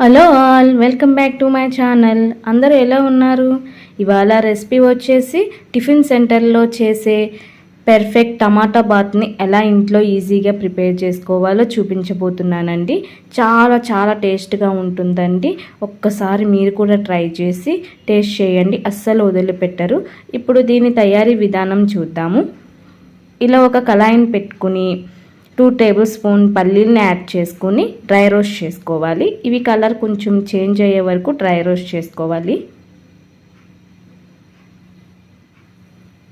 Hello all, welcome back to my channel. అందరూ ఎలా ఉన్నారు? ఇవాళ రెసిపీ వచ్చేసి టిఫిన్ సెంటర్లో చేసే పెర్ఫెక్ట్ టమాటా బాత్ని ఎలా ఇంట్లో ఈజీగా ప్రిపేర్ చేసుకోవాలో చూపించబోతున్నానండి. చాలా చాలా టేస్ట్గా ఉంటుందండి. ఒక్కసారి మీరు కూడా ట్రై చేసి టేస్ట్ చేయండి, అస్సలు వదిలిపెట్టరు. ఇప్పుడు దీని తయారీ విధానం చూద్దాము. ఇలా ఒక కళాయిని పెట్టుకుని 2 టేబుల్ స్పూన్ పల్లీలను యాడ్ చేసుకుని డ్రై రోస్ట్ చేసుకోవాలి. ఇవి కలర్ కొంచెం చేంజ్ అయ్యే వరకు డ్రై రోస్ట్ చేసుకోవాలి.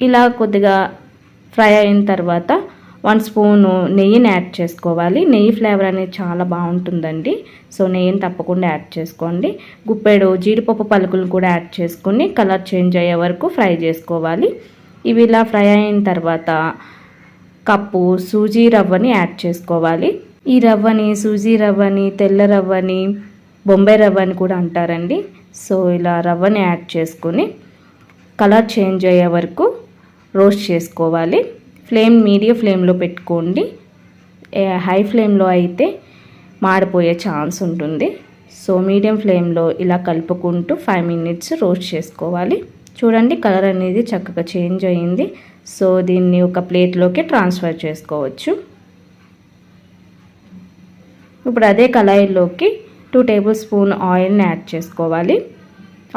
ఇలా కొద్దిగా ఫ్రై అయిన తర్వాత 1 స్పూను నెయ్యిని యాడ్ చేసుకోవాలి. నెయ్యి ఫ్లేవర్ అనేది చాలా బాగుంటుందండి. సో నెయ్యిని తప్పకుండా యాడ్ చేసుకోండి. గుప్పెడు జీడిపప్పు పలుకులను కూడా యాడ్ చేసుకుని కలర్ చేంజ్ అయ్యే వరకు ఫ్రై చేసుకోవాలి. ఇవి ఇలా ఫ్రై అయిన తర్వాత కప్పు సూజీ రవ్వని యాడ్ చేసుకోవాలి. ఈ రవ్వని సూజీ రవ్వని, తెల్ల రవ్వని, బొంబాయి రవ్వని కూడా అంటారండి. సో ఇలా రవ్వని యాడ్ చేసుకుని కలర్ చేంజ్ అయ్యే వరకు రోస్ట్ చేసుకోవాలి. ఫ్లేమ్ మీడియం ఫ్లేమ్లో పెట్టుకోండి. హై ఫ్లేమ్లో అయితే మాడిపోయే ఛాన్స్ ఉంటుంది. సో మీడియం ఫ్లేమ్లో ఇలా కలుపుకుంటూ 5 మినిట్స్ రోస్ట్ చేసుకోవాలి. చూడండి, కలర్ అనేది చక్కగా చేంజ్ అయ్యింది. సో దీన్ని ఒక ప్లేట్లోకి ట్రాన్స్ఫర్ చేసుకోవచ్చు. ఇప్పుడు అదే కళాయిలోకి 2 టేబుల్ స్పూన్ ఆయిల్ని యాడ్ చేసుకోవాలి.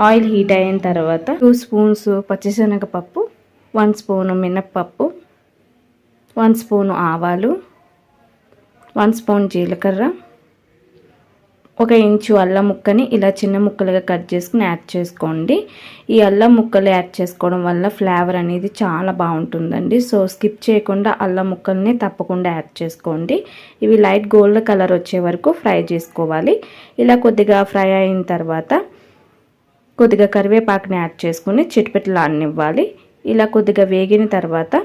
ఆయిల్ హీట్ అయిన తర్వాత 2 స్పూన్స్ పచ్చిశనగపప్పు, 1 స్పూను మినప్పప్పు, 1 స్పూను ఆవాలు, 1 స్పూన్ జీలకర్ర, 1 ఇంచు అల్లం ముక్కని ఇలా చిన్న ముక్కలుగా కట్ చేసుకుని యాడ్ చేసుకోండి. ఈ అల్లం ముక్కలు యాడ్ చేసుకోవడం వల్ల ఫ్లేవర్ అనేది చాలా బాగుంటుందండి. సో స్కిప్ చేయకుండా అల్లం ముక్కల్ని తప్పకుండా యాడ్ చేసుకోండి. ఇవి లైట్ గోల్డ్ కలర్ వచ్చే వరకు ఫ్రై చేసుకోవాలి. ఇలా కొద్దిగా ఫ్రై అయిన తర్వాత కొద్దిగా కరివేపాకుని యాడ్ చేసుకుని చిటిపెట్టలాడనివ్వాలి. ఇలా కొద్దిగా వేగిన తర్వాత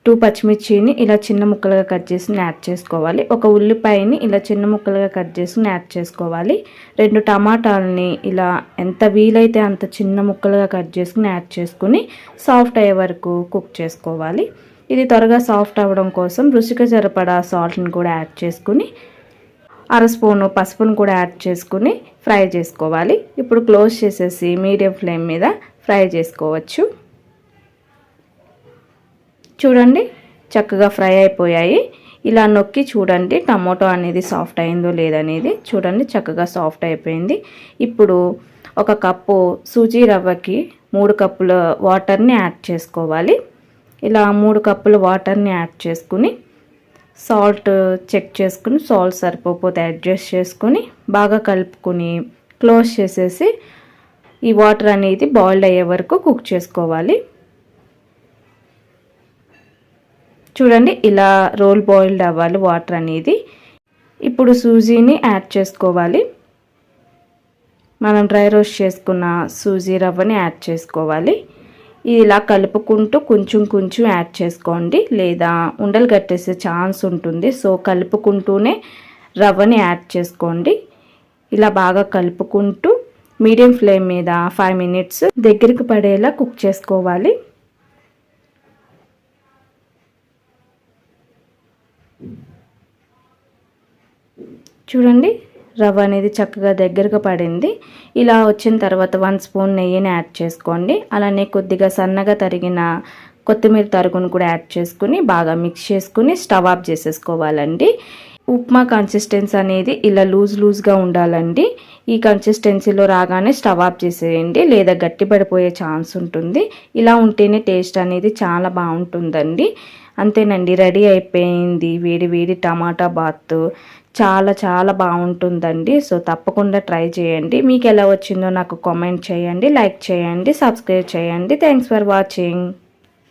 2 పచ్చిమిర్చిని ఇలా చిన్న ముక్కలుగా కట్ చేసి యాడ్ చేసుకోవాలి. 1 ఉల్లిపాయని ఇలా చిన్న ముక్కలుగా కట్ చేసి యాడ్ చేసుకోవాలి. 2 టమాటాలని ఇలా ఎంత వీలైతే అంత చిన్న ముక్కలుగా కట్ చేసుకుని యాడ్ చేసుకుని సాఫ్ట్ అయ్యే వరకు కుక్ చేసుకోవాలి. ఇది త్వరగా సాఫ్ట్ అవ్వడం కోసం రుచికి సరిపడా సాల్ట్ని కూడా యాడ్ చేసుకుని 1/2 స్పూను పసుపును కూడా యాడ్ చేసుకుని ఫ్రై చేసుకోవాలి. ఇప్పుడు క్లోజ్ చేసేసి మీడియం ఫ్లేమ్ మీద ఫ్రై చేసుకోవచ్చు. చూడండి, చక్కగా ఫ్రై అయిపోయాయి. ఇలా నొక్కి చూడండి టమాటో అనేది సాఫ్ట్ అయిందో లేదనేది. చూడండి, చక్కగా సాఫ్ట్ అయిపోయింది. ఇప్పుడు 1 కప్పు సూజీ రవ్వకి 3 కప్పుల వాటర్ని యాడ్ చేసుకోవాలి. ఇలా 3 కప్పుల వాటర్ని యాడ్ చేసుకుని సాల్ట్ చెక్ చేసుకుని సాల్ట్ సరిపోతే అడ్జస్ట్ చేసుకుని బాగా కలుపుకొని క్లోజ్ చేసేసి ఈ వాటర్ అనేది బాయిల్డ్ అయ్యే వరకు కుక్ చేసుకోవాలి. చూడండి, ఇలా రోల్ బాయిల్డ్ అవ్వాలి వాటర్ అనేది. ఇప్పుడు సూజీని యాడ్ చేసుకోవాలి. మనం డ్రై రోస్ట్ చేసుకున్న సూజీ రవ్వని యాడ్ చేసుకోవాలి. ఇలా కలుపుకుంటూ కొంచెం కొంచెం యాడ్ చేసుకోండి, లేదా ఉండలు కట్టేసే ఛాన్స్ ఉంటుంది. సో కలుపుకుంటూనే రవ్వని యాడ్ చేసుకోండి. ఇలా బాగా కలుపుకుంటూ మీడియం ఫ్లేమ్ మీద 5 మినిట్స్ దగ్గరికి పడేలా కుక్ చేసుకోవాలి. చూడండి, రవ్వ అనేది చక్కగా దగ్గరగా పడింది. ఇలా వచ్చిన తర్వాత 1 స్పూన్ నెయ్యిని యాడ్ చేసుకోండి. అలానే కొద్దిగా సన్నగా తరిగిన కొత్తిమీర తరుగును కూడా యాడ్ చేసుకుని బాగా మిక్స్ చేసుకుని స్టవ్ ఆఫ్ చేసేసుకోవాలండి. ఉప్మా కన్సిస్టెన్సీ అనేది ఇలా లూజ్గా ఉండాలండి. ఈ కన్సిస్టెన్సీలో రాగానే స్టవ్ ఆఫ్ చేసేయండి, లేదా గట్టి పడిపోయే ఛాన్స్ ఉంటుంది. ఇలా ఉంటేనే టేస్ట్ అనేది చాలా బాగుంటుందండి. అంతేనండి, రెడీ అయిపోయింది వేడి వేడి టమాటా బాత్. చాలా చాలా బాగుంటుందండి. సో తప్పకుండా ట్రై చేయండి. మీకు ఎలా వచ్చిందో నాకు కామెంట్ చేయండి, లైక్ చేయండి, సబ్స్క్రైబ్ చేయండి. Thanks for watching.